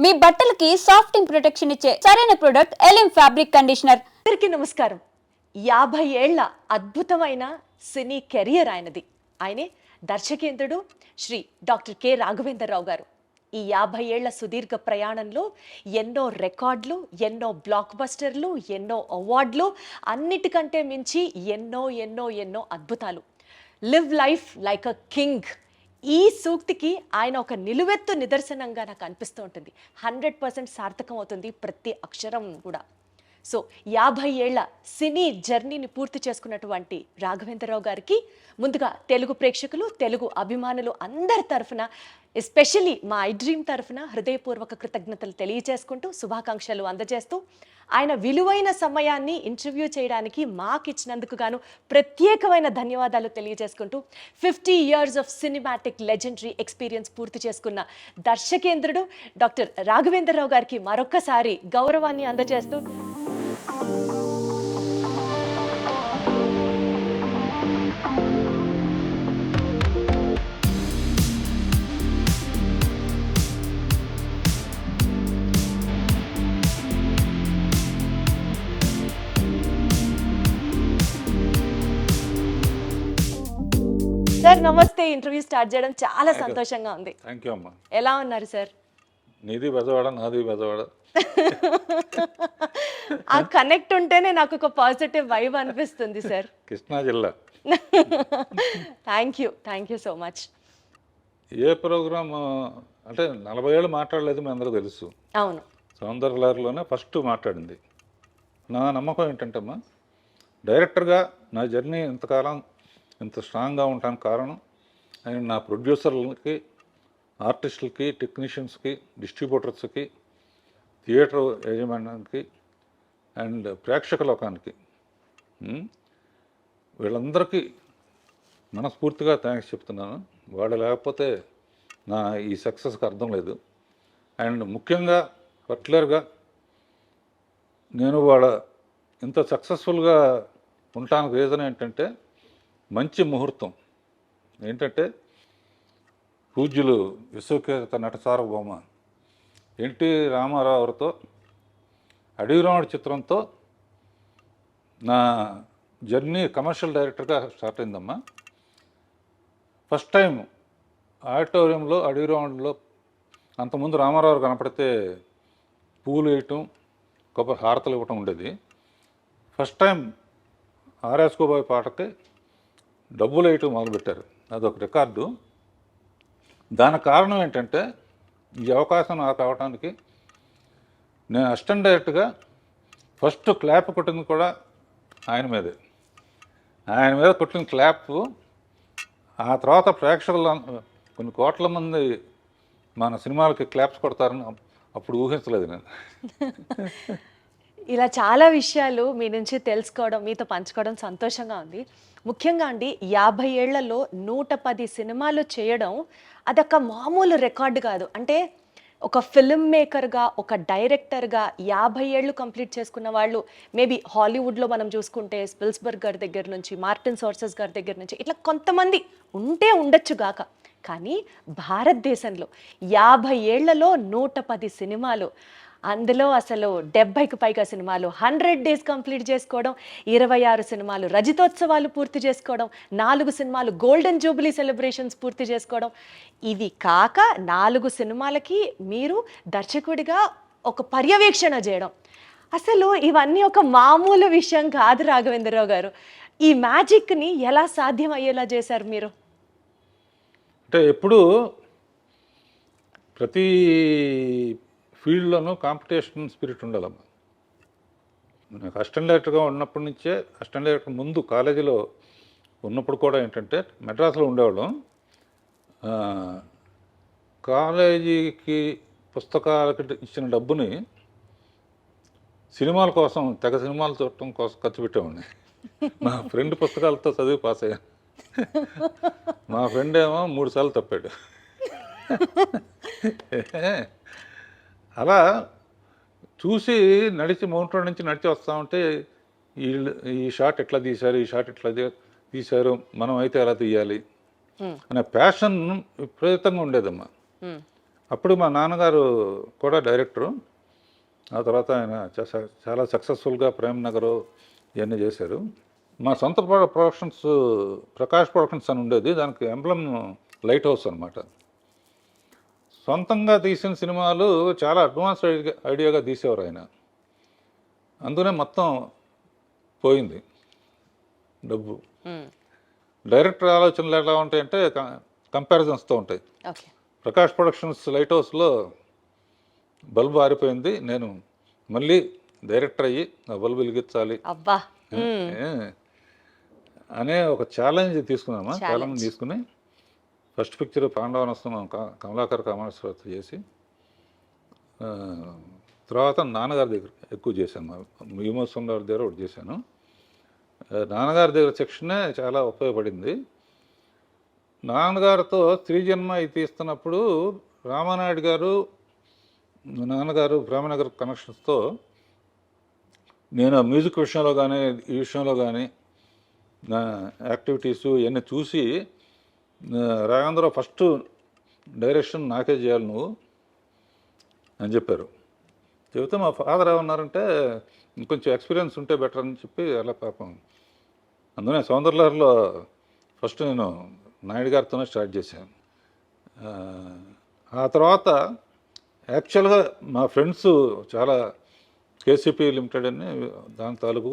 మీ బట్టలకి సాఫ్టింగ్ ప్రొటెక్షన్ ఇచ్చే సరైన ప్రొడక్ట్ ఎలిం ఫ్యాబ్రిక్ కండిషనర్. అందరికీ నమస్కారం. 50 ఏళ్ల అద్భుతమైన సినీ కెరియర్ ఆయనది. ఆయనే దర్శకేంద్రుడు శ్రీ డాక్టర్ కె రాఘవేంద్రరావు గారు. ఈ 50 ఏళ్ల సుదీర్ఘ ప్రయాణంలో ఎన్నో రికార్డులు, ఎన్నో బ్లాక్ బస్టర్లు, ఎన్నో అవార్డులు, అన్నిటికంటే మించి ఎన్నో ఎన్నో ఎన్నో అద్భుతాలు. Live life like a king, ఈ సూక్తికి ఆయన ఒక నిలువెత్తు నిదర్శనంగా నాకు అనిపిస్తూ ఉంటుంది. 100% సార్థకం అవుతుంది ప్రతి అక్షరం కూడా. సో 50 ఏళ్ల సినీ జర్నీని పూర్తి చేసుకున్నటువంటి రాఘవేంద్రరావు గారికి ముందుగా తెలుగు ప్రేక్షకులు, తెలుగు అభిమానులు అందరి తరఫున, ఎస్పెషల్లీ మా ఐ డ్రీమ్ తరఫున హృదయపూర్వక కృతజ్ఞతలు తెలియజేసుకుంటూ, శుభాకాంక్షలు అందజేస్తూ, ఆయన విలువైన సమయాన్ని ఇంటర్వ్యూ చేయడానికి మాకు ఇచ్చినందుకు గాను ప్రత్యేకమైన ధన్యవాదాలు తెలియజేసుకుంటూ, 50 years of cinematic legendary experience పూర్తి చేసుకున్న దర్శకేంద్రుడు డాక్టర్ రాఘవేంద్రరావు గారికి మరొక్కసారి గౌరవాన్ని అందజేస్తూ, సార్ నమస్తే. ఇంటర్వ్యూ స్టార్ట్ చేయడం చాలా సంతోషంగా ఉంది. థ్యాంక్ యూ అమ్మా. ఎలా ఉన్నారు సార్? నీది బెజవాడ, నాది బెజవాడ. ఆ కనెక్ట్ ఉంటేనే నాకు ఒక పాజిటివ్ వైబ్ అనిపిస్తుంది సార్. కృష్ణా జిల్లా. Thank you so much. ఏ ప్రోగ్రామ్ అంటే 40 ఏళ్ళు మాట్లాడలేదు, మీ అందరూ తెలుసు. అవును, సౌందర్యలహరిలోనే ఫస్ట్ మాట్లాడింది. నా నమ్మకం ఏంటంటమ్మా, డైరెక్టర్గా నా జర్నీ ఇంతకాలం ఇంత స్ట్రాంగ్గా ఉండడానికి కారణం అండ్ నా ప్రొడ్యూసర్లకి, ఆర్టిస్టులకి, టెక్నీషియన్స్కి, డిస్ట్రిబ్యూటర్స్కి, థియేటర్ యాజమాన్యానికి అండ్ ప్రేక్షక లోకానికి, వీళ్ళందరికీ మనస్ఫూర్తిగా థ్యాంక్స్ చెప్తున్నాను. వాళ్ళు లేకపోతే నా ఈ సక్సెస్కి అర్థం లేదు. అండ్ ముఖ్యంగా పర్టికులర్గా నేను వాళ్ళ ఇంత సక్సెస్ఫుల్గా ఉండటానికి రీజన్ ఏంటంటే, మంచి ముహూర్తం ఏంటంటే, పూజ్యులు విశ్వకేత నట సార్వభౌమ ఎన్టీ రామారావు గారితో అడవిరాముడు చిత్రంతో నా జర్నీ కమర్షియల్ డైరెక్టర్గా స్టార్ట్ అయిందమ్మా. ఫస్ట్ టైం ఆడిటోరియంలో అడవిరాముడిలో, అంతకుముందు రామారావు కనపడితే పూలు వేయటం, కొబ్బరి హారతలు ఇవ్వటం ఉండేది. ఫస్ట్ టైం ఆర్ఎస్కోబాయ్ పాటకి డబ్బులు వేయటం మొదలుపెట్టారు. అదొక రికార్డు. దానికి కారణం ఏంటంటే, ఈ అవకాశం నాకు అవడానికి నేను అసిస్టెంట్ డైరెక్టర్గా ఫస్ట్ క్లాప్ కొట్టింది కూడా ఆయన మీదే. ఆయన మీద కొట్టిన క్లాప్ ఆ తర్వాత ప్రేక్షకులు కొన్ని కోట్ల మంది మన సినిమాలకి క్లాప్స్ కొడతారని అప్పుడు ఊహించలేదు నేను. ఇలా చాలా విషయాలు మీ నుంచి తెలుసుకోవడం, మీతో పంచుకోవడం సంతోషంగా ఉంది. ముఖ్యంగా అండి, 50 ఏళ్లలో 110 సినిమాలు చేయడం అదొక మామూలు రికార్డు కాదు. అంటే ఒక ఫిల్మ్ మేకర్గా, ఒక డైరెక్టర్గా 50 ఏళ్ళు కంప్లీట్ చేసుకున్న వాళ్ళు మేబీ హాలీవుడ్లో మనం చూసుకుంటే స్పిల్స్బర్గ్ గారి దగ్గర నుంచి, మార్టిన్ సోర్సెస్ గారి దగ్గర నుంచి ఇట్లా కొంతమంది ఉంటే ఉండొచ్చు గాక, కానీ భారతదేశంలో 50 ఏళ్లలో 110 సినిమాలు, అందులో అసలు 70కి పైగా సినిమాలు 100 days కంప్లీట్ చేసుకోవడం, 26 సినిమాలు రజతోత్సవాలు పూర్తి చేసుకోవడం, 4 సినిమాలు గోల్డెన్ జూబిలీ సెలబ్రేషన్స్ పూర్తి చేసుకోవడం, ఇది కాక 4 సినిమాలకి మీరు దర్శకుడిగా ఒక పర్యవేక్షణ చేయడం, అసలు ఇవన్నీ ఒక మామూలు విషయం కాదు రాఘవేంద్రరావు గారు. ఈ మ్యాజిక్ని ఎలా సాధ్యం అయ్యేలా చేశారు మీరు? అంటే ఎప్పుడు ప్రతి ఫీల్డ్లోనూ కాంపిటీషన్ స్పిరిట్ ఉండాలమ్మా. నాకు అసిస్టెంట్ డైరెక్టర్గా ఉన్నప్పటి నుంచే, అసిస్టెంట్ డైరెక్టర్ ముందు కాలేజీలో ఉన్నప్పుడు కూడా ఏంటంటే, మెడ్రాస్లో ఉండేవాళ్ళం. కాలేజీకి పుస్తకాలకి ఇచ్చిన డబ్బుని సినిమాల కోసం, తెగ సినిమాలు చూడటం కోసం ఖర్చు పెట్టేవాడిని. మా ఫ్రెండ్ పుస్తకాలతో చదివి పాస్ అయ్యాను. మా ఫ్రెండ్ ఏమో 3 సార్లు తప్పాడు. అలా చూసి నడిచి మౌంట్ రోడ్ నుంచి నడిచి వస్తూ ఉంటే, ఈ షాట్ ఎట్లా తీశారు, ఈ షాట్ ఎట్లా తీశారు, మనం అయితే ఎలా తీయాలి అనే ప్యాషన్ విపరీతంగా ఉండేదమ్మా. అప్పుడు మా నాన్నగారు కూడా డైరెక్టరు. ఆ తర్వాత ఆయన చాలా సక్సెస్ఫుల్గా ప్రేమ్ నగరు ఇవన్నీ చేశారు. మా సొంత ప్రొడక్షన్స్ ప్రకాష్ ప్రొడక్షన్స్ అని ఉండేది. దానికి ఎంబ్లమ్ లైట్ హౌస్ అనమాట. సొంతంగా తీసిన సినిమాలు చాలా అడ్వాన్స్ ఐడియాగా తీసేవారు ఆయన. అందుకనే మొత్తం పోయింది డబ్బు. డైరెక్టర్ ఆలోచనలు ఎలా ఉంటాయంటే కంపారిజన్స్తో ఉంటాయి. ఓకే. ప్రకాష్ ప్రొడక్షన్స్ లైట్ హౌస్లో బల్బు ఆరిపోయింది, నేను మళ్ళీ డైరెక్టర్ అయ్యి ఆ బల్బు వెలిగించాలి అబ్బా. అనే ఒక ఛాలెంజ్ తీసుకున్నామా. ఛాలెంజ్ తీసుకుని ఫస్ట్ పిక్చర్ పాండవనస్తం కమలాకర్ కామేశ్వరతో చేసి తర్వాత నాన్నగారి దగ్గర ఎక్కువ చేశాను. విమోచన గారి దగ్గర ఒకటి చేశాను. నాన్నగారి దగ్గర సెక్షనే చాలా ఉపయోగపడింది. నాన్నగారితో స్త్రీ జన్మ ఇది తీస్తున్నప్పుడు రామానాయుడు గారు నాన్నగారు ప్రేమనగర్ కనెక్షన్స్తో నేను మ్యూజిక్ విషయంలో కానీ ఈ విషయంలో కానీ నా యాక్టివిటీసు ఇవన్నీ చూసి రాఘవేంద్రరావు ఫస్ట్ డైరెక్షన్ నాకే చేయాలి నువ్వు అని చెప్పారు. చెబితే మా ఫాదర్ ఏమన్నారంటే ఇంకొంచెం ఎక్స్పీరియన్స్ ఉంటే బెటర్ అని చెప్పి అలా పాపం అందుకనే సౌందర్యలహరిలో ఫస్ట్ నేను నాయుడు గారితోనే స్టార్ట్ చేశాను. ఆ తర్వాత యాక్చువల్గా మా ఫ్రెండ్స్ చాలా కేసీపీ లిమిటెడ్ అని దాని తాలూకు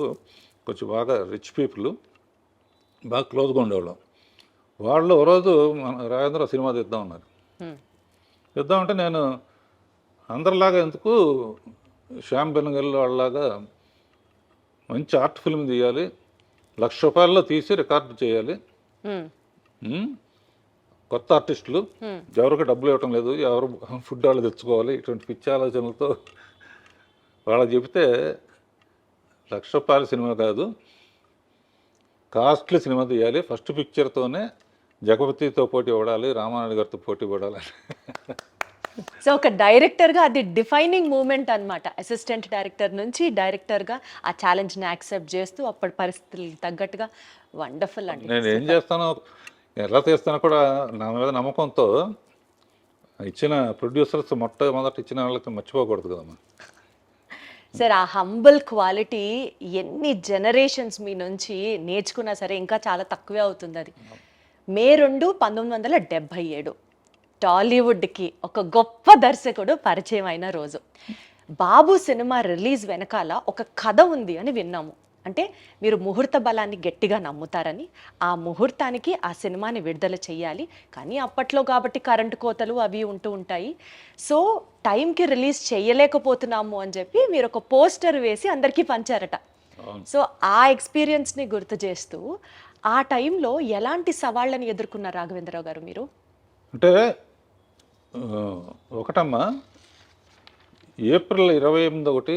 కొంచెం బాగా రిచ్ పీపుల్, బాగా క్లోజ్గా ఉండేవాళ్ళం. వాళ్ళు ఓ రోజు రాఘవేంద్ర సినిమా తీద్దామన్నారు. తీద్దామంటే నేను అందరిలాగా ఎందుకు శ్యామ్ బెనగల్ వాళ్ళలాగా మంచి ఆర్ట్ ఫిల్మ్ తీయాలి, ₹1,00,000 తీసి రికార్డు చేయాలి, కొత్త ఆర్టిస్టులు ఎవరికి డబ్బులు ఇవ్వటం లేదు, ఎవరు ఫుడ్ వాళ్ళు తెచ్చుకోవాలి, ఇటువంటి పిచ్చి ఆలోచనలతో వాళ్ళకి చెబితే ₹1,00,000 సినిమా కాదు, కాస్ట్లీ సినిమా తీయాలి, ఫస్ట్ పిక్చర్తోనే జగపతితో పోటీ పడాలి, రామానాయుడు గారితో పోటీ పడాలి. సో ఒక డైరెక్టర్గా అది డిఫైనింగ్ మూమెంట్ అనమాట. అసిస్టెంట్ డైరెక్టర్ నుంచి డైరెక్టర్గా ఆ ఛాలెంజ్ని యాక్సెప్ట్ చేస్తూ అప్పటి పరిస్థితులకు తగ్గట్టుగా వండర్ఫుల్ అండి. నేను ఏం చేస్తానో ఎలా తీస్తానో కూడా నా మీద నమ్మకంతో ఇచ్చిన ప్రొడ్యూసర్స్ మొట్టమొదటి ఇచ్చిన వాళ్ళకి మర్చిపోకూడదు కదమ్మా. సార్ ఆ హంబుల్ క్వాలిటీ ఎన్ని జనరేషన్స్ మీ నుంచి నేర్చుకున్నా సరే ఇంకా చాలా తక్కువే అవుతుంది. అది మే 2, 1977 టాలీవుడ్కి ఒక గొప్ప దర్శకుడు పరిచయం అయిన రోజు. బాబు సినిమా రిలీజ్ వెనకాల ఒక కథ ఉంది అని విన్నాము. అంటే మీరు ముహూర్త బలాన్ని గట్టిగా నమ్ముతారని, ఆ ముహూర్తానికి ఆ సినిమాని విడుదల చేయాలి, కానీ అప్పట్లో కాబట్టి కరెంటు కోతలు అవి ఉంటూ ఉంటాయి, సో టైంకి రిలీజ్ చేయలేకపోతున్నాము అని చెప్పి మీరు ఒక పోస్టర్ వేసి అందరికీ పంచారట. సో ఆ ఎక్స్పీరియన్స్ని గుర్తు చేస్తూ ఆ టైంలో ఎలాంటి సవాళ్ళని ఎదుర్కొన్నారు రాఘవేంద్రరావు గారు మీరు? అంటే ఒకటమ్మా, ఏప్రిల్ 28 ఒకటి,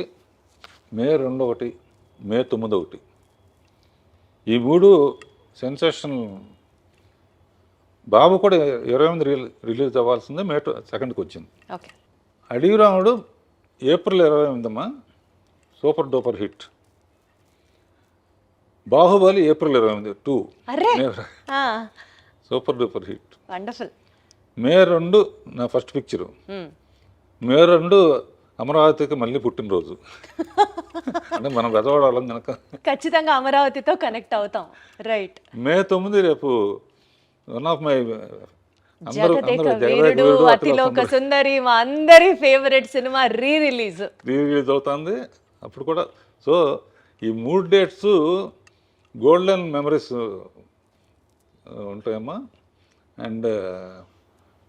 మే 2 ఒకటి, మే 9 ఒకటి, ఈ 3 సెన్సేషన్. బాబు కూడా 28 రిలీజ్ అవ్వాల్సింది, మే 2కి వచ్చింది. Okay. Adavi Ramudu April 28 super duper hit. Baahubali April 28 2 super duper hit. Wonderful. May 2 నా ఫస్ట్ పిక్చరు. మే 2 అమరావతికి మళ్ళీ పుట్టినరోజు. అంటే మనం గజవాడాలం కనుక ఖచ్చితంగా అమరావతితో కనెక్ట్ అవుతాం. రైట్. మే 9 రేపు one of my Veerudu Athiloka Sundari మా అందరి ఫేవరెట్ సినిమా రీ రిలీజ్ అవుతుంది అప్పుడు కూడా. సో ఈ 3 డేట్స్ గోల్డెన్ మెమరీస్ ఉంటాయమ్మా. అండ్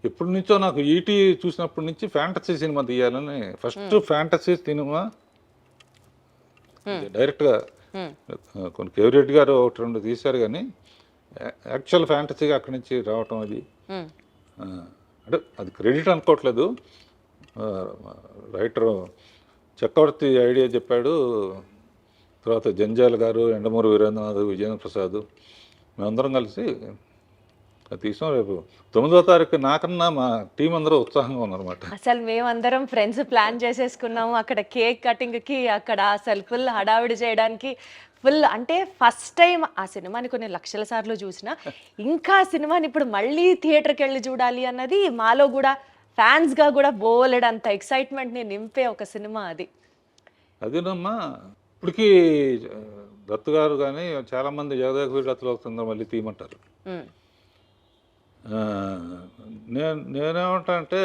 ఎప్పటి నుంచో నాకు ఈటీ చూసినప్పటి నుంచి ఫ్యాంటసీ సినిమా తీయాలని, ఫస్ట్ ఫ్యాంటసీ సినిమా డైరెక్ట్గా కొన్ని కేవరెడ్డి గారు 1-2 తీశారు, కానీ యాక్చువల్ ఫ్యాంటసీగా అక్కడి నుంచి రావటం అది అంటే అది క్రెడిట్ అనుకోవట్లేదు. రైటర్ చక్రవర్తి ఐడియా చెప్పాడు, తర్వాత జంజాల గారు, ఎండమూరి వీరేంద్రనాథ్, విజయేంద్ర ప్రసాద్, మేమందరం కలిసి తీసాం. రేపు 9వ తారీఖు నాకన్నా మా టీం అందరూ ఉత్సాహంగా ఉన్నారన్నమాట. అసలు మేమందరం ఫ్రెండ్స్ ప్లాన్ చేసేసుకున్నాము అక్కడ కేక్ కటింగ్కి, అక్కడ అసలు ఫుల్ హడావిడి చేయడానికి ఫుల్. అంటే ఫస్ట్ టైం ఆ సినిమాని కొన్ని లక్షల సార్లు చూసినా ఇంకా సినిమాని ఇప్పుడు మళ్ళీ థియేటర్కి వెళ్ళి చూడాలి అన్నది మాలో కూడా ఫ్యాన్స్గా కూడా బోలెడంత ఎక్సైట్మెంట్ని నింపే ఒక సినిమా అది. అదేనమ్మా ఇప్పటికీ దత్తు గారు కానీ చాలామంది జగదేక వీరుడు వస్తుందో మళ్ళీ తీయమంటారు. ఉమ్, నేనేమంటా అంటే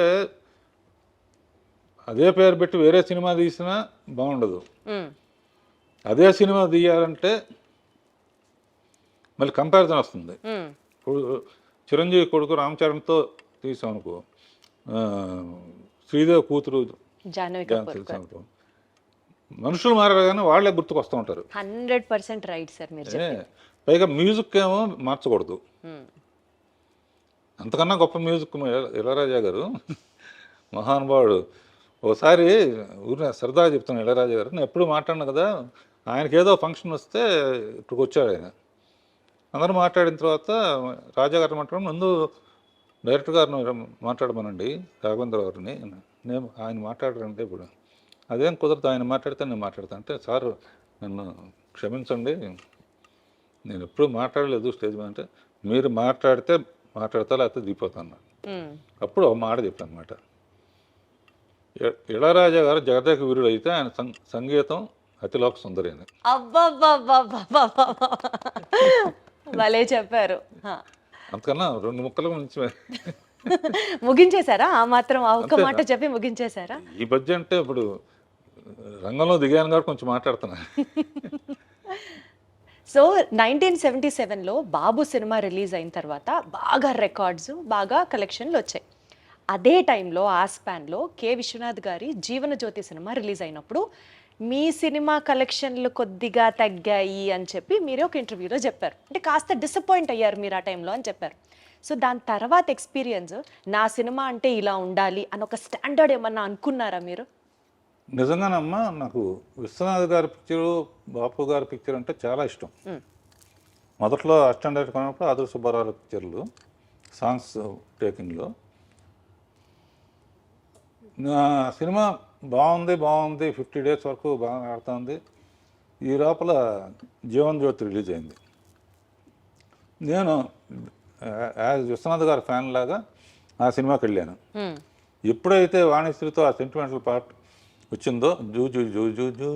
అదే పేరు పెట్టి వేరే సినిమా తీసినా బాగుండదు. ఉమ్, అదే సినిమా తీయాలంటే మళ్ళీ కంపారిజన్ వస్తుంది. ఉమ్, ఇప్పుడు చిరంజీవి కొడుకు రామ్ చరణ్తో తీసాం అనుకో, శ్రీదేవి కూతురు జాహ్నవి డాన్స్ కపూర్ తీసాం అనుకో, మనుషులు మారారు కానీ వాళ్ళే గుర్తుకొస్తూ ఉంటారు. 100% రైట్ సార్ మీరు చెప్పింది. పైగా మ్యూజిక్ ఏమో మార్చకూడదు. ఉమ్, అంతకన్నా గొప్ప మ్యూజిక్ ఇళయరాజా గారు మహానుభావుడు. ఒకసారి ఊరిని సరదాగా చెప్తాను, ఇళయరాజా గారు నేను ఎప్పుడు మాట్లాడినా కదా, ఆయనకి ఏదో ఫంక్షన్ వస్తే ఇక్కడికి వచ్చాడు ఆయన. అందరూ మాట్లాడిన తర్వాత రాజా గారిని మాట్లాడడం ముందు డైరెక్టర్ గారిని మాట్లాడమనండి రాఘవేంద్ర గారిని, నేను ఆయన మాట్లాడరంటే ఇప్పుడు అదేం కుదరదు, ఆయన మాట్లాడితే నేను మాట్లాడతాను అంటే, సార్ నన్ను క్షమించండి నేను ఎప్పుడు మాట్లాడలేదు స్టేజ్ మీద అంటే, మీరు మాట్లాడితే మాట్లాడతా లేకపోతే దిగిపోతాను. ఉమ్, అప్పుడు ఒక మాట చెప్పాను అనమాట, ఇళయరాజా గారు జగదేక వీరుడు అయితే ఆయన సంగీతం అతిలోక సుందరి అని. అబ్బబ్బబ్బబ్బబ్బబ్బ. భలే చెప్పారు. హా. అంతకన్నా 2 ముక్కల నుంచి ముగించేశారా? ఆ మాత్రం ఆ ఒక్క అంతే. మాట చెప్పి ముగించేశారా? ఈ మధ్య అంటే ఇప్పుడు రంగంలో దిగాను కాబట్టి కొంచెం మాట్లాడుతున్నా. సో 1977లో బాబు సినిమా రిలీజ్ అయిన తర్వాత బాగా రికార్డ్స్, బాగా కలెక్షన్లు వచ్చాయి. అదే టైంలో ఆ స్పాన్లో కె విశ్వనాథ్ గారి జీవనజ్యోతి సినిమా రిలీజ్ అయినప్పుడు మీ సినిమా కలెక్షన్లు కొద్దిగా తగ్గాయి అని చెప్పి మీరే ఒక ఇంటర్వ్యూలో చెప్పారు. అంటే కాస్త డిసప్పాయింట్ అయ్యారు మీరు ఆ టైంలో అని చెప్పారు. సో దాని తర్వాత ఎక్స్పీరియన్స్, నా సినిమా అంటే ఇలా ఉండాలి అని ఒక స్టాండర్డ్ ఏమన్నా అనుకున్నారా మీరు? నిజంగానమ్మా నాకు విశ్వనాథ్ గారి పిక్చరు, బాపు గారి పిక్చర్ అంటే చాలా ఇష్టం. మొదట్లో అసిస్టెంట్ డైరెక్టర్ కొన్నప్పుడు ఆదర్ సుబ్బారావు పిక్చర్లు సాంగ్స్ టేకింగ్లో నా సినిమా బాగుంది 50 డేస్ వరకు బాగా ఆడుతుంది. ఈ లోపల జీవన్ జ్యోతి రిలీజ్ అయింది. నేను యాజ్ విశ్వనాథ్ గారి ఫ్యాన్ లాగా ఆ సినిమాకి వెళ్ళాను. ఎప్పుడైతే వాణిశ్రీతో ఆ సెంటిమెంటల్ పార్ట్ వచ్చిందో, zoo zoo zoo zoo zoo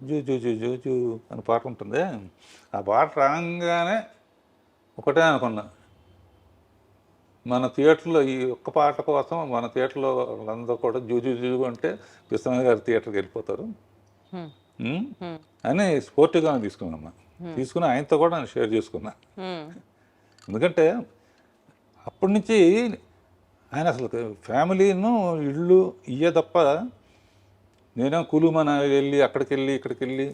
zoo zoo zoo zoo zoo అని పాట ఉంటుంది, ఆ పాట రాగానే ఒకటే అనుకున్నా, మన థియేటర్లో ఈ ఒక్క పాట కోసం మన థియేటర్లో వాళ్ళందరూ కూడా జూ జూ జూ అంటే విశ్వనాథ్ గారి థియేటర్కి వెళ్ళిపోతారు అని స్పోర్టివ్గా తీసుకున్నామ్మా. తీసుకుని ఆయనతో కూడా నేను షేర్ చేసుకున్నా. ఎందుకంటే అప్పటి నుంచి ఆయన అసలు ఫ్యామిలీను ఇళ్ళు ఇయ్యే తప్ప, నేనేం కులుమన వెళ్ళి అక్కడికి వెళ్ళి ఇక్కడికి వెళ్ళి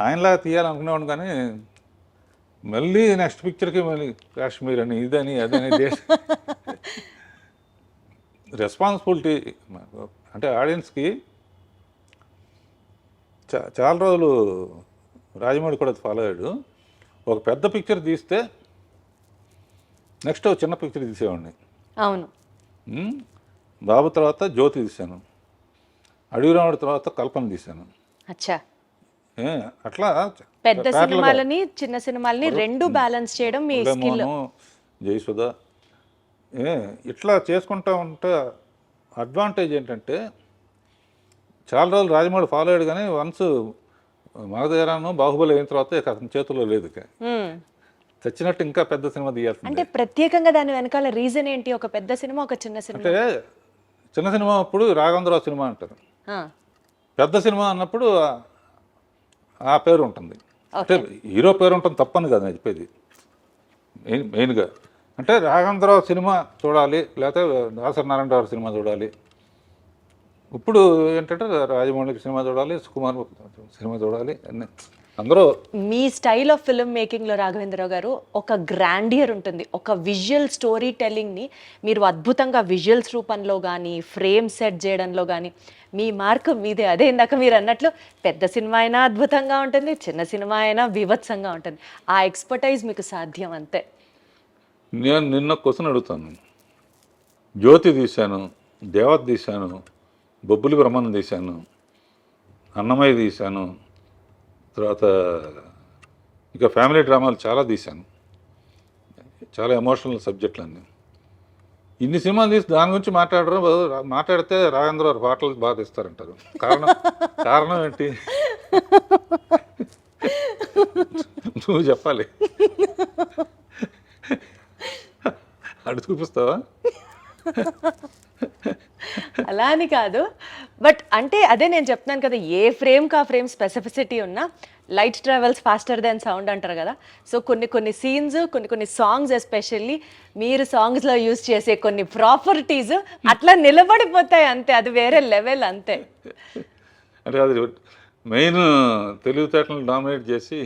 ఆయనలాగా తీయాలనుకునేవాడు. కానీ మళ్ళీ నెక్స్ట్ పిక్చర్కి మళ్ళీ కాశ్మీర్ అని ఇదని అదని రెస్పాన్సిబిలిటీ అంటే ఆడియన్స్కి. చాలా రోజులు రాజమౌళి కూడా ఫాలో అయ్యాడు. ఒక పెద్ద పిక్చర్ తీస్తే నెక్స్ట్ ఒక చిన్న పిక్చర్ తీసేవాడిని. అవును. బాబు తర్వాత జ్యోతి తీశాను, అడవి రాముడి తర్వాత కల్పన తీశాను. అచ్చా. అట్లా పెద్ద సినిమాలని చిన్న సినిమాలని రెండు బ్యాలెన్స్ చేయడం మీ స్కిల్. జయసుధ ఇట్లా చేసుకుంటా ఉంటే అడ్వాంటేజ్ ఏంటంటే, చాలా రోజులు రాజమౌళి ఫాలో అయ్యాడు కానీ వన్స్ మగధీరాను బాహుబలి అయిన తర్వాత ఇక అతని చేతుల్లో లేదు. చచ్చినట్టు ఇంకా పెద్ద సినిమా తీయాల్సింది. అంటే ప్రత్యేకంగా దాని వెనకాల రీజన్ ఏంటి? ఒక పెద్ద సినిమా, ఒక చిన్న సినిమా. అంటే చిన్న సినిమా అప్పుడు రాఘవేంద్రరావు సినిమా అంటారు, పెద్ద సినిమా అన్నప్పుడు ఆ పేరు ఉంటుంది. అంటే హీరో పేరు ఉంటుంది తప్పని కదా నేను చెప్పేది. మెయిన్గా అంటే రాఘవేంద్రరావు సినిమా చూడాలి, లేకపోతే దాసరి నారాయణరావు సినిమా చూడాలి. ఇప్పుడు ఏంటంటే రాజమౌళి సినిమా చూడాలి, సుకుమార్ సినిమా చూడాలి, అన్నీ అందరూ. మీ స్టైల్ ఆఫ్ ఫిల్మ్ మేకింగ్లో రాఘవేంద్రరావు గారు ఒక గ్రాండియర్ ఉంటుంది. ఒక విజువల్ స్టోరీ టెల్లింగ్ని మీరు అద్భుతంగా విజువల్స్ రూపంలో కానీ, ఫ్రేమ్ సెట్ చేయడంలో కానీ మీ మార్క్ మీదే. అదే ఇందాక మీరు అన్నట్లు పెద్ద సినిమా అయినా అద్భుతంగా ఉంటుంది, చిన్న సినిమా అయినా బీభత్సంగా ఉంటుంది. ఆ ఎక్స్పర్టైజ్ మీకు సాధ్యం అంతే. నేను నిన్న క్వశ్చన్ అడుగుతాను. జ్యోతి తీశాను, దేవత తీశాను, బొబ్బులి బ్రహ్మను తీశాను, అన్నమయ్య తీశాను, తర్వాత ఇక ఫ్యామిలీ డ్రామాలు చాలా తీశాను, చాలా ఎమోషనల్ సబ్జెక్టులన్నీ. ఇన్ని సినిమాలు తీసి దాని గురించి మాట్లాడరు, మాట్లాడితే రాఘవేంద్ర గారు పాటలు బాగా తీస్తారంటారు. కారణం కారణం ఏంటి? నువ్వు చెప్పాలి. అడు చూపిస్తావా? అలా అని కాదు, బట్ అంటే అదే నేను చెప్తున్నాను కదా, ఏ ఫ్రేమ్కి ఆ ఫ్రేమ్ స్పెసిఫిసిటీ ఉన్నా light travels faster than sound అంటారు కదా. సో కొన్ని సీన్స్, కొన్ని సాంగ్స్ ఎస్పెషల్లీ మీరు సాంగ్స్లో యూజ్ చేసే కొన్ని ప్రాపర్టీస్ అట్లా నిలబడిపోతాయి అంతే, అది వేరే లెవెల్ అంతే. అంటే అది మెయిన్ తెలివితేటలను డామినేట్ చేసి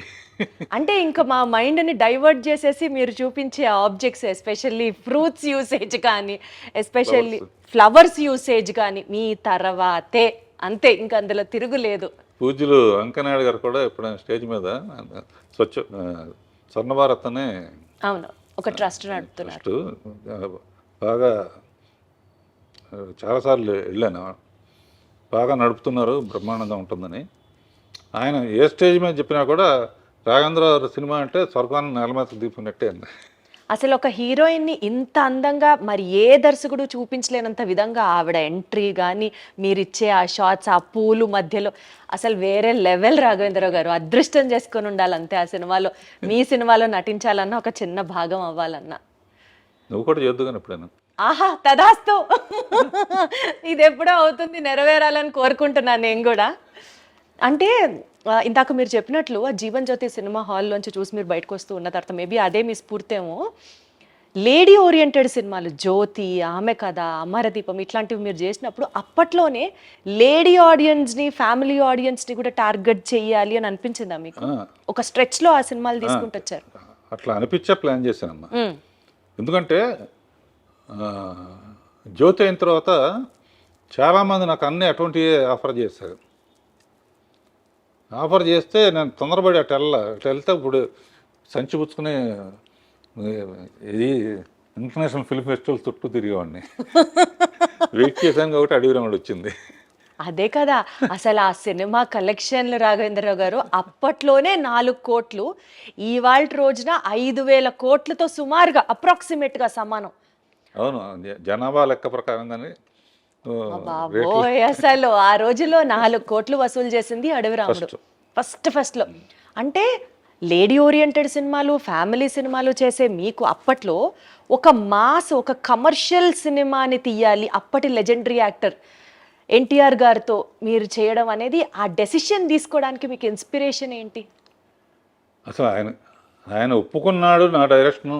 అంటే ఇంకా మా మైండ్ని డైవర్ట్ చేసేసి మీరు చూపించే ఆబ్జెక్ట్స్, ఎస్పెషల్లీ ఫ్రూట్స్ యూసేజ్ కానీ, ఎస్పెషల్లీ ఫ్లవర్స్ యూసేజ్ కానీ మీ తర్వాతే అంతే, ఇంకా అందులో తిరుగులేదు. పూజ్యులు వెంకయ్యనాయుడు గారు కూడా ఎప్పుడైనా స్టేజ్ మీద స్వర్ణ భారత్ అనే అవును, ఒక ట్రస్ట్ నడుపుతున్నారు. ట్రస్ట్ బాగా చాలాసార్లు వెళ్ళాను, బాగా నడుపుతున్నారు, బ్రహ్మాండంగా ఉంటుందని. ఆయన ఏ స్టేజ్ మీద చెప్పినా కూడా రాఘవేంద్ర సినిమా అంటే స్వర్గాన్ని నేల మీద దింపినట్టే అండి. అసలు ఒక హీరోయిన్ని ఇంత అందంగా మరి ఏ దర్శకుడు చూపించలేనంత విధంగా ఆవిడ ఎంట్రీ కానీ, మీరిచ్చే ఆ షార్ట్స్, ఆ పూలు మధ్యలో అసలు వేరే లెవెల్. రాఘవేంద్రరావు గారు అదృష్టం చేసుకొని ఉండాలంతే ఆ సినిమాలో, మీ సినిమాలో నటించాలన్నా, ఒక చిన్న భాగం అవ్వాలన్నా. నువ్వు కూడా చేద్దు కానీ ఎప్పుడైనా. ఆహా, తదాస్తు. ఇది ఎప్పుడో అవుతుంది, నెరవేరాలని కోరుకుంటున్నాను నేను కూడా. అంటే ఇందాక మీరు చెప్పినట్లు ఆ జీవన్ జ్యోతి సినిమా హాల్లోంచి చూసి మీరు బయటకు వస్తూ ఉన్న తర్వాత మేబీ అదే మీ స్ఫూర్తేమో, లేడీ ఓరియంటెడ్ సినిమాలు జ్యోతి, ఆమె కథ, అమరదీపం ఇట్లాంటివి మీరు చేసినప్పుడు అప్పట్లోనే లేడీ ఆడియన్స్ని, ఫ్యామిలీ ఆడియన్స్ని కూడా టార్గెట్ చేయాలి అని అనిపించిందా మీకు? ఒక స్ట్రెచ్లో ఆ సినిమాలు తీసుకుంటూ వచ్చారు. అట్లా అనిపించే ప్లాన్ చేశానమ్మా. ఎందుకంటే జ్యోతి అయిన తర్వాత చాలామంది నాకు అన్నీ అటువంటివి ఆఫర్ చేశారు. ఆఫర్ చేస్తే నేను తొందరపడి అటు వెళ్తే ఇప్పుడు సంచి పుచ్చుకుని ఇది ఇంటర్నేషనల్ ఫిల్మ్ ఫెస్టివల్ చుట్టూ తిరిగేవాడిని. వెయిట్ చేశాను కాబట్టి అడవి రాముడు వచ్చింది. అదే కదా, అసలు ఆ సినిమా కలెక్షన్లు రాఘవేంద్రరావు గారు అప్పట్లోనే 4 కోట్లు, ఇవాళ రోజున 5,000 కోట్లతో సుమారుగా అప్రాక్సిమేట్గా సమానం. అవును, జనాభా లెక్క ప్రకారంగానే. బాబోయ్, అసలు ఆ రోజులో 4 కోట్లు వసూలు చేసింది అడవి రాముడు ఫస్ట్లో. అంటే లేడీ ఓరియంటెడ్ సినిమాలు, ఫ్యామిలీ సినిమాలు చేసే మీకు అప్పట్లో ఒక మాస్, ఒక కమర్షియల్ సినిమాని తీయాలి, అప్పటి లెజెండరీ యాక్టర్ ఎన్టీఆర్ గారితో మీరు చేయడం అనేది, ఆ డెసిషన్ తీసుకోవడానికి మీకు ఇన్స్పిరేషన్ ఏంటి? అసలు ఆయన ఒప్పుకున్నాడు నా డైరెక్షను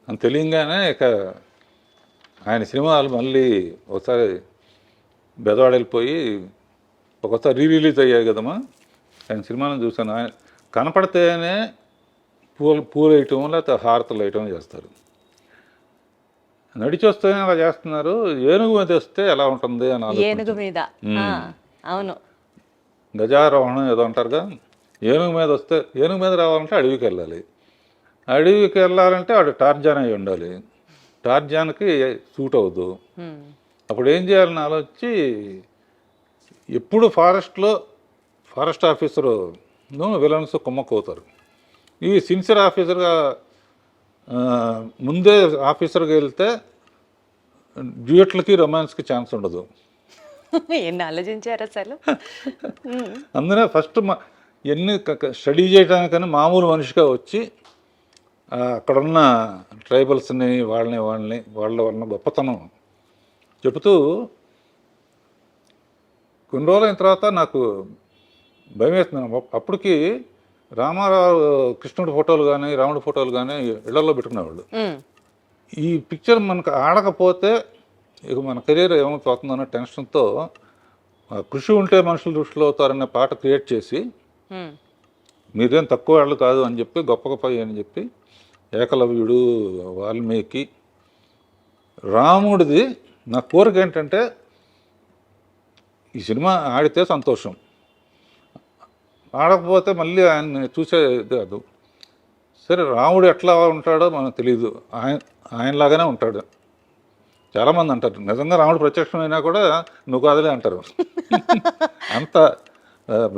అని తెలియగానే ఇక ఆయన సినిమాలు మళ్ళీ ఒకసారి బెదవాడ వెళ్ళిపోయి ఒకసారి రిలీజ్ అయ్యాయి కదమ్మా, ఆయన సినిమాలను చూశాను. ఆయన కనపడితేనే పూలు వేయటం లేకపోతే హారతలు వేయటం చేస్తారు. నడిచి వస్తేనే అలా చేస్తున్నారు. ఏనుగు మీద వస్తే ఎలా ఉంటుంది అని ఏనుగు మీద, అవును, గజారోహణం ఏదో అంటారుగా. ఏనుగు మీద వస్తే, ఏనుగు మీద రావాలంటే అడవికి వెళ్ళాలి, అడవికి వెళ్ళాలంటే వాడు టార్జాన్ అయి ఉండాలి, టార్జాన్కి సూట్ అవ్వదు. అప్పుడు ఏం చేయాలని ఆలోచించి, ఎప్పుడు ఫారెస్ట్ ఆఫీసరు విలన్స్ కుమ్మక్కవుతారు. ఈ సిన్సియర్ ఆఫీసర్గా ముందే ఆఫీసర్గా వెళ్తే డ్యూయట్లకి రొమాన్స్కి ఛాన్స్ ఉండదు. ఎన్ని ఆలోచించారు అసలు. అందునే ఫస్ట్ ఎన్ని స్టడీ చేయడానికని మామూలు మనిషిగా వచ్చి అక్కడున్న ట్రైబల్స్ని వాళ్ళ ఉన్న గొప్పతనం చెబుతూ, కొన్ని రోజులైన తర్వాత నాకు భయం వేస్తున్నాను. అప్పటికి రామారావు కృష్ణుడి ఫోటోలు కానీ, రాముడి ఫోటోలు కానీ ఇళ్లలో పెట్టుకునేవాళ్ళు. ఈ పిక్చర్ మనకు ఆడకపోతే ఇక మన కెరీర్ ఏమైపోతుందన్న టెన్షన్తో, కృషి ఉంటే మనుషులు దృష్టిలో అవుతారనే పాట క్రియేట్ చేసి, మీరేం తక్కువ వాళ్ళు కాదు అని చెప్పి, గొప్ప గొప్ప అని చెప్పి, ఏకలవ్యుడు, వాల్మీకి, రాముడిది నా కోరిక ఏంటంటే ఈ సినిమా ఆడితే సంతోషం, ఆడకపోతే మళ్ళీ ఆయన్ని చూసేది కాదు. సరే, రాముడు ఎట్లా ఉంటాడో మనకు తెలియదు, ఆయనలాగానే ఉంటాడు. చాలామంది అంటారు, నిజంగా రాముడు ప్రత్యక్షమైనా కూడా నువ్వు కాదులే అంటారు. అంత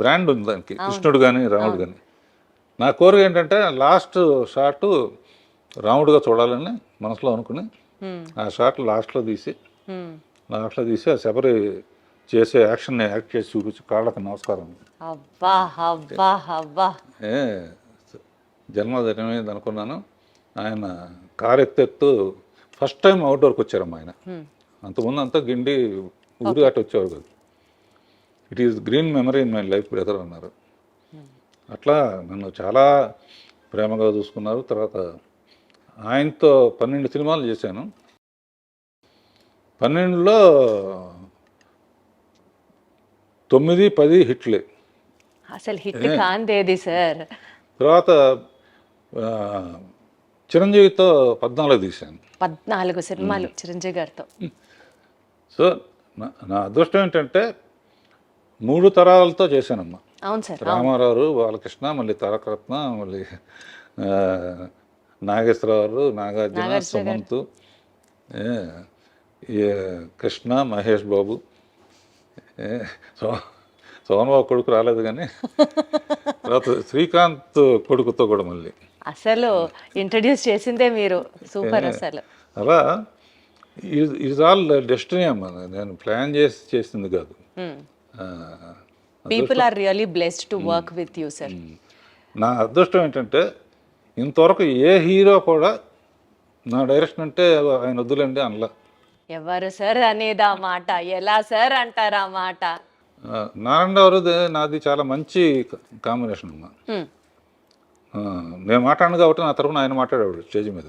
బ్రాండ్ ఉంది దానికి, కృష్ణుడు కానీ రాముడు కానీ. నా కోరిక ఏంటంటే లాస్ట్ షాట్ రాముడుగా చూడాలని మనసులో అనుకుని ఆ షాట్ లాస్ట్లో తీసి ఆ శబరి చేసే యాక్షన్ని యాక్ట్ చేసి చూపించి కాళ్ళకి నమస్కారం. అబ్బా అబ్బా అబ్బా. ఏ జన్మదినమైంది అనుకున్నాను. ఆయన కారు ఎత్తు ఫస్ట్ టైం అవుట్డోర్కి వచ్చారమ్మా ఆయన. అంతకుముందు అంతా గిండి ఊరు అటు వచ్చేవారు కాదు. It is green memory in my life brother అన్నారు. అట్లా నన్ను చాలా ప్రేమగా చూసుకున్నారు. తర్వాత ఆయనతో 12 సినిమాలు చేశాను. 12లో 9, 10 హిట్లే. అసలు హిట్ కాందేది సార్. తర్వాత చిరంజీవితో 14 తీశాను. 14 సినిమాలు చిరంజీవి గారితో. సో నా అదృష్టం ఏంటంటే 3 తరాలతో చేశానమ్మా. అవును సార్. రామారావు, బాలకృష్ణ, మళ్ళీ తారకరత్న, మళ్ళీ నాగేశ్వరరావు, నాగార్జున, సుమంత్, కృష్ణ, మహేష్ బాబు, సోమబాబు కొడుకు రాలేదు కానీ తర్వాత శ్రీకాంత్ కొడుకుతో కూడా మళ్ళీ అసలు ఇంట్రడ్యూస్ చేసిందే మీరు. సూపర్ అసలు. అలా ఇస్ ఆల్ డెస్టినీ అమ్మా. నేను ప్లాన్ చేసింది కాదు. People are really blessed to work with you sir. నా అదృష్టం ఏంటంటే ఇంతవరకు ఏ హీరో కూడా నా డైరెక్షన్ అంటే ఆయన వద్దులేండి అనలా. ఎవరు సార్ అనేది ఆ మాట? ఎలా సార్ అంటారు ఆ మాట? నారాయణరావు నాది చాలా మంచి కాంబినేషన్ అమ్మా. నేను మాట్లాడను కాబట్టి నా తరపున ఆయన మాట్లాడేవాడు స్టేజ్ మీద.